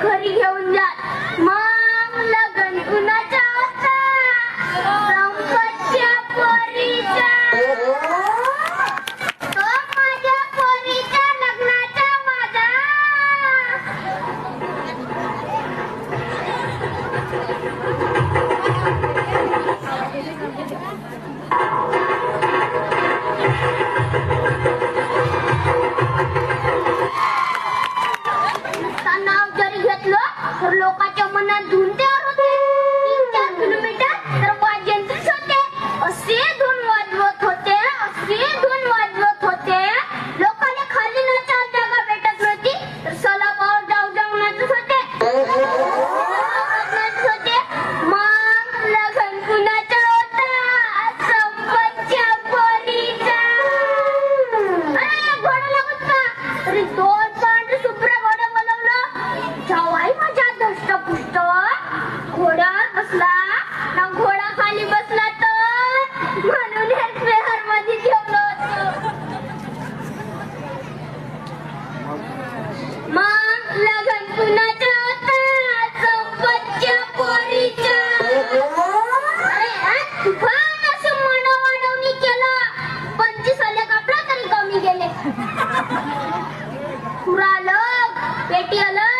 घरी घेऊन जात. मग लग्न कुणाच्या होता? संपतच्या पोरीचा. तो माझ्या पोरीच्या लग्नाचा माझा. नाव जरी घेतलं तर लोकांच्या मनात धून तयार होते. 3-4 किलोमीटर तर वाजयंत्रीच होते. असे धून वाजवत होते, असे धून वाजवत होते. लोकांना खाली नाचायला जागा भेटत नव्हती तर सलाबावर जाऊ नाचत होते. मग लग्न कुणाचा होता? संपतच्या पोरीचा. अरे घोडा लागत का? अरे 2 पांढरे शुभ्र घोडा बोलवलं. जावाई माझ्या धष्टपुष्ट घोड्यावर बसला ना, घोडा खाली बसला तर म्हणून हे पेहर मध्ये ठेवलं होतं. मग लग्न कुणाचा होता? संपतच्या पोरीचा. अरे तुफान असं मनवाडवणी केलं. 25 आले कपडा तरी कमी गेले. पुरा अलग पेटी अलग.